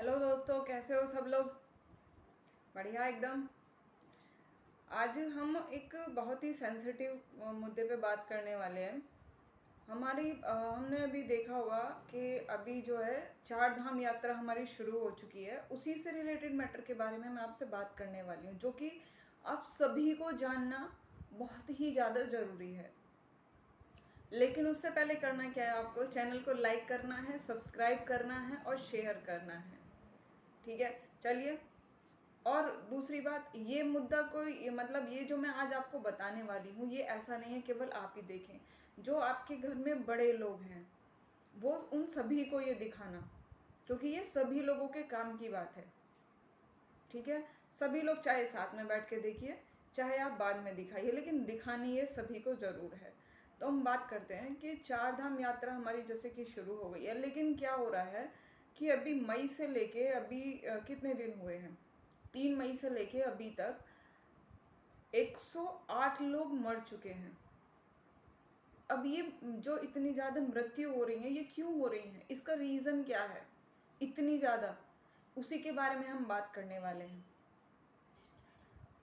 Hello दोस्तों, कैसे हो सब लोग। बढ़िया एकदम। आज हम एक बहुत ही सेंसिटिव मुद्दे पे बात करने वाले हैं। हमने अभी देखा होगा कि अभी जो है चार धाम यात्रा हमारी शुरू हो चुकी है। उसी से रिलेटेड मैटर के बारे में मैं आपसे बात करने वाली हूँ, जो कि आप सभी को जानना बहुत ही ज़्यादा ज़रूरी है। लेकिन उससे पहले करना क्या है, आपको चैनल को लाइक करना है, सब्सक्राइब करना है और शेयर करना है। ठीक है, चलिए। और दूसरी बात, ये मुद्दा कोई मतलब ये जो मैं आज आपको बताने वाली हूँ, ये ऐसा नहीं है केवल आप ही देखें। जो आपके घर में बड़े लोग हैं वो उन सभी को ये दिखाना, क्योंकि ये सभी लोगों के काम की बात है। ठीक है, सभी लोग चाहे साथ में बैठ के देखिए, चाहे आप बाद में दिखाइए, लेकिन दिखानी ये सभी को ज़रूर है। तो हम बात करते हैं कि चार धाम यात्रा हमारी जैसे कि शुरू हो गई है, लेकिन क्या हो रहा है कि अभी मई से लेके अभी कितने दिन हुए हैं, 3 मई से लेके अभी तक 108 लोग मर चुके हैं। अब ये जो इतनी ज़्यादा मृत्यु हो रही है, ये क्यों हो रही है, इसका रीज़न क्या है इतनी ज़्यादा, उसी के बारे में हम बात करने वाले हैं।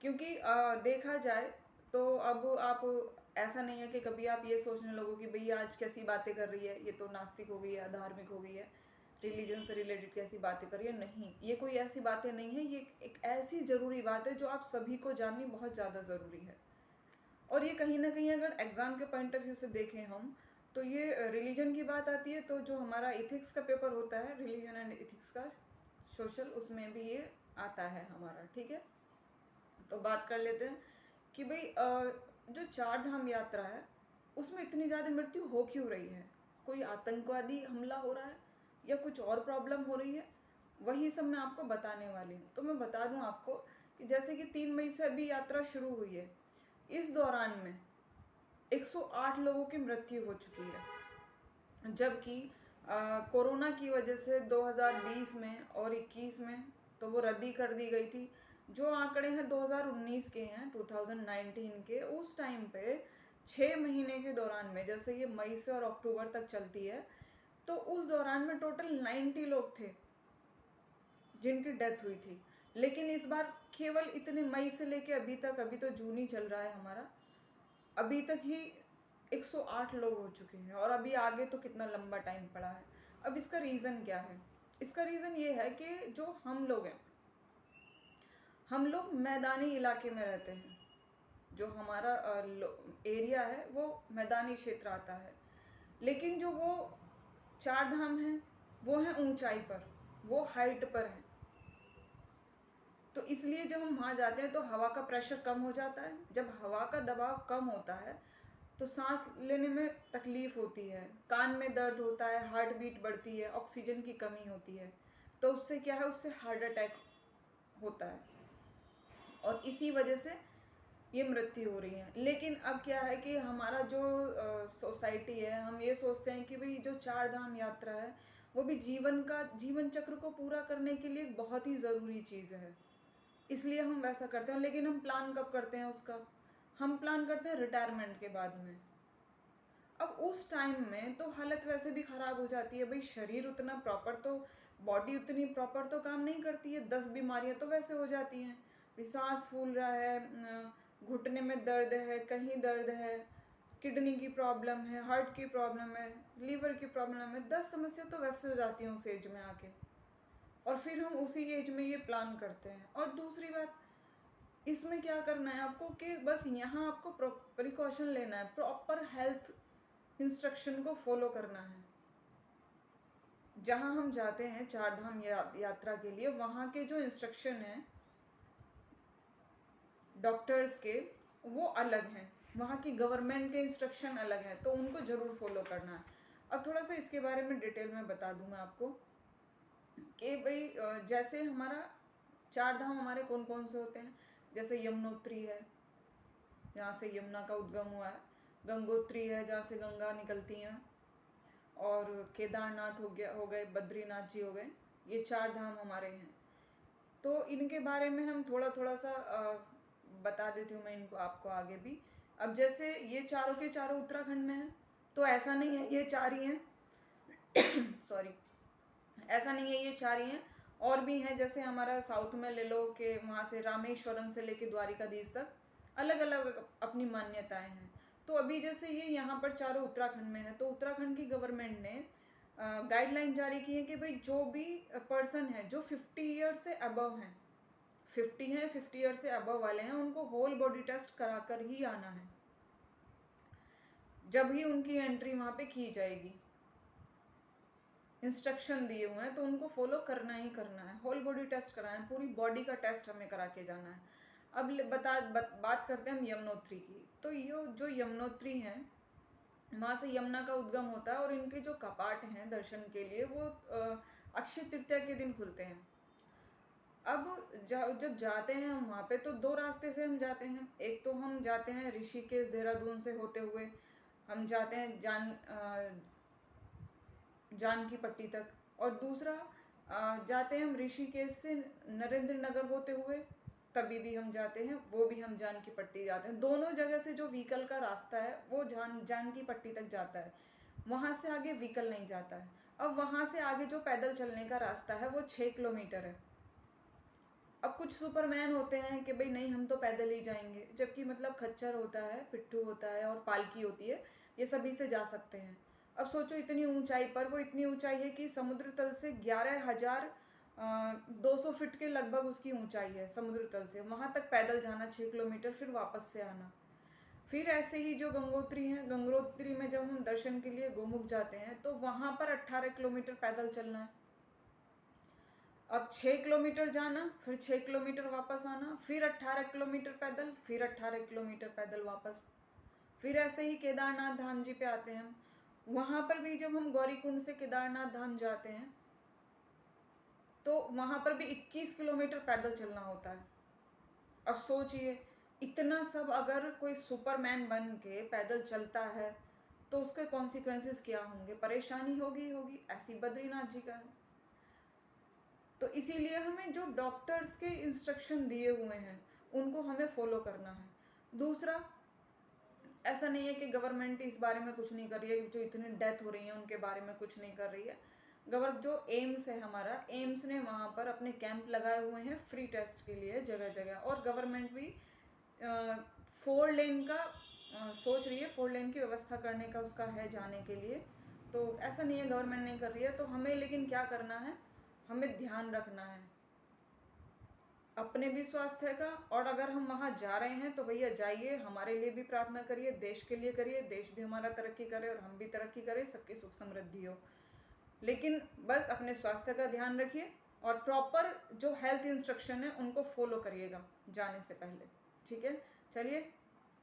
क्योंकि देखा जाए तो अब आप, ऐसा नहीं है कि कभी आप ये सोचने लगो कि भई आज कैसी बातें कर रही है, ये तो नास्तिक हो गई है, धार्मिक हो गई है, रिलीजन से रिलेटेड कैसी बातें कर रही है। नहीं, ये कोई ऐसी बातें नहीं है, ये एक ऐसी ज़रूरी बात है जो आप सभी को जाननी बहुत ज़्यादा ज़रूरी है। और ये कहीं ना कहीं अगर एग्ज़ाम के पॉइंट ऑफ व्यू से देखें हम, तो ये रिलीजन की बात आती है, तो जो हमारा इथिक्स का पेपर होता है, रिलीजन एंड इथिक्स का सोशल, उसमें भी ये आता है हमारा। ठीक है, तो बात कर लेते हैं कि भाई जो चार धाम यात्रा है उसमें इतनी ज़्यादा मृत्यु हो क्यों रही है। कोई आतंकवादी हमला हो रहा है या कुछ और प्रॉब्लम हो रही है, वही सब मैं आपको बताने वाली हूँ। तो मैं बता दूँ आपको कि जैसे कि 3 मई से अभी यात्रा शुरू हुई है, इस दौरान में 108 लोगों की मृत्यु हो चुकी है। जबकि कोरोना की वजह से 2020 में और 21 में तो वो रद्दी कर दी गई थी। जो आंकड़े हैं 2019 के हैं, 2019 के, उस टाइम पे 6 महीने के दौरान में, जैसे ये मई से और अक्टूबर तक चलती है, तो उस दौरान में टोटल 90 लोग थे जिनकी डेथ हुई थी। लेकिन इस बार केवल इतने मई से लेके अभी तक, अभी तो जून ही चल रहा है हमारा, अभी तक ही 108 लोग हो चुके हैं, और अभी आगे तो कितना लंबा टाइम पड़ा है। अब इसका रीज़न क्या है, इसका रीज़न ये है कि जो हम लोग हैं, हम लोग मैदानी इलाके में रहते हैं। जो हमारा एरिया है वो मैदानी क्षेत्र आता है। लेकिन जो वो चार धाम हैं वो हैं ऊंचाई पर, वो हाइट पर हैं। तो इसलिए जब हम वहाँ जाते हैं तो हवा का प्रेशर कम हो जाता है। जब हवा का दबाव कम होता है तो सांस लेने में तकलीफ होती है, कान में दर्द होता है, हार्ट बीट बढ़ती है, ऑक्सीजन की कमी होती है। तो उससे क्या है, उससे हार्ट अटैक होता है, और इसी वजह से ये मृत्यु हो रही है। लेकिन अब क्या है कि हमारा जो सोसाइटी है, हम ये सोचते हैं कि भाई जो चार धाम यात्रा है वो भी जीवन चक्र को पूरा करने के लिए एक बहुत ही ज़रूरी चीज़ है, इसलिए हम वैसा करते हैं। लेकिन हम प्लान कब करते हैं उसका, हम प्लान करते हैं रिटायरमेंट के बाद में। अब उस टाइम में तो हालत वैसे भी ख़राब हो जाती है भाई, शरीर उतना प्रॉपर तो, बॉडी उतनी प्रॉपर तो काम नहीं करती है, 10 बीमारियां तो वैसे हो जाती हैं। भी सांस फूल रहा है, घुटने में दर्द है, कहीं दर्द है, किडनी की प्रॉब्लम है, हार्ट की प्रॉब्लम है, लीवर की प्रॉब्लम है, 10 समस्या तो वैसे हो जाती हैं उस एज में आके। और फिर हम उसी एज में ये प्लान करते हैं। और दूसरी बात, इसमें क्या करना है आपको कि बस यहाँ आपको प्रिकॉशन लेना है, प्रॉपर हेल्थ इंस्ट्रक्शन को फॉलो करना है। जहाँ हम जाते हैं चार धाम यात्रा के लिए, वहाँ के जो इंस्ट्रक्शन हैं डॉक्टर्स के, वो अलग हैं, वहाँ की गवर्नमेंट के इंस्ट्रक्शन अलग हैं, तो उनको ज़रूर फॉलो करना है। अब थोड़ा सा इसके बारे में डिटेल में बता दूँ मैं आपको कि भाई जैसे हमारा चार धाम हमारे कौन कौन से होते हैं। जैसे यमुनोत्री है, जहाँ से यमुना का उद्गम हुआ है, गंगोत्री है जहाँ से गंगा निकलती हैं, और केदारनाथ हो गए, बद्रीनाथ जी हो गए, ये चार धाम हमारे हैं। तो इनके बारे में हम थोड़ा थोड़ा सा बता देती हूँ मैं इनको आपको आगे भी। अब जैसे ये चारों के चारों उत्तराखंड में हैं, तो ऐसा नहीं है ये चार ही हैं सॉरी, ऐसा नहीं है ये चार ही हैं। और भी हैं, जैसे हमारा साउथ में ले लो कि वहाँ से रामेश्वरम से लेके द्वारिकाधीश तक अलग अलग अपनी मान्यताएं हैं। तो अभी जैसे ये यहाँ पर चारों उत्तराखंड में है, तो उत्तराखंड की गवर्नमेंट ने गाइडलाइन जारी की है कि भाई जो भी पर्सन है जो 50 ईयर से अबव हैं, 50 ईयर से अबव वाले हैं, उनको होल बॉडी टेस्ट करा कर ही आना है, जब ही उनकी एंट्री वहाँ पे की जाएगी। इंस्ट्रक्शन दिए हुए हैं तो उनको फॉलो करना ही करना है, होल बॉडी टेस्ट कराना है, पूरी बॉडी का टेस्ट हमें करा के जाना है। अब बात करते हैं हम यमुनोत्री की। तो ये जो यमुनोत्री हैं, वहाँ से यमुना का उद्गम होता है और इनके जो कपाट हैं दर्शन के लिए वो अक्षय तृतीया के दिन खुलते हैं। अब जब जाते हैं हम वहाँ पे तो दो रास्ते से हम जाते हैं। एक तो हम जाते हैं ऋषिकेश देहरादून से होते हुए हम जाते हैं जानकी पट्टी तक, और दूसरा जाते हैं हम ऋषिकेश से नरेंद्र नगर होते हुए, तभी भी हम जाते हैं, वो भी हम जानकी पट्टी जाते हैं। दोनों जगह से जो व्हीकल का रास्ता है वो जानकी पट्टी तक जाता है, वहाँ से आगे व्हीकल नहीं जाता है। अब वहाँ से आगे जो पैदल चलने का रास्ता है वो 6 किलोमीटर है। अब कुछ सुपरमैन होते हैं कि भाई नहीं हम तो पैदल ही जाएंगे, जबकि मतलब खच्चर होता है, पिट्ठू होता है और पालकी होती है, ये सभी से जा सकते हैं। अब सोचो इतनी ऊंचाई पर, वो इतनी ऊंचाई है कि समुद्र तल से 11,200 फीट के लगभग उसकी ऊंचाई है समुद्र तल से, वहाँ तक पैदल जाना 6 किलोमीटर, फिर वापस से आना। फिर ऐसे ही जो गंगोत्री है, गंगोत्री में जब हम दर्शन के लिए गोमुख जाते हैं तो वहाँ पर 18 किलोमीटर पैदल चलना है। अब 6 किलोमीटर जाना, फिर 6 किलोमीटर वापस आना, फिर 18 किलोमीटर पैदल, फिर 18 किलोमीटर पैदल वापस। फिर ऐसे ही केदारनाथ धाम जी पे आते हैं हम। वहाँ पर भी जब हम गौरीकुंड से केदारनाथ धाम जाते हैं तो वहाँ पर भी 21 किलोमीटर पैदल चलना होता है। अब सोचिए इतना सब अगर कोई सुपरमैन बन के पैदल चलता है तो उसके कॉन्सिक्वेंसेस क्या होंगे, परेशानी होगी होगी। ऐसी बद्रीनाथ जी का है। तो इसीलिए हमें जो डॉक्टर्स के इंस्ट्रक्शन दिए हुए हैं उनको हमें फॉलो करना है। दूसरा, ऐसा नहीं है कि गवर्नमेंट इस बारे में कुछ नहीं कर रही है, जो इतनी डेथ हो रही है उनके बारे में कुछ नहीं कर रही है। जो एम्स है हमारा, एम्स ने वहाँ पर अपने कैंप लगाए हुए हैं फ्री टेस्ट के लिए जगह जगह, और गवर्नमेंट भी 4 लेन का सोच रही है, 4 लेन की व्यवस्था करने का उसका है जाने के लिए। तो ऐसा नहीं है गवर्नमेंट नहीं कर रही है, तो हमें लेकिन क्या करना है, हमें ध्यान रखना है अपने भी स्वास्थ्य का। और अगर हम वहाँ जा रहे हैं तो भैया जाइए, हमारे लिए भी प्रार्थना करिए, देश के लिए करिए, देश भी हमारा तरक्की करे और हम भी तरक्की करें, सबकी सुख समृद्धि हो। लेकिन बस अपने स्वास्थ्य का ध्यान रखिए और प्रॉपर जो हेल्थ इंस्ट्रक्शन है उनको फॉलो करिएगा जाने से पहले। ठीक है, चलिए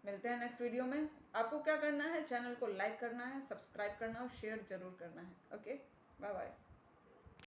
मिलते हैं नेक्स्ट वीडियो में। आपको क्या करना है, चैनल को लाइक करना है, सब्सक्राइब करना है और शेयर जरूर करना है। Okay, bye bye.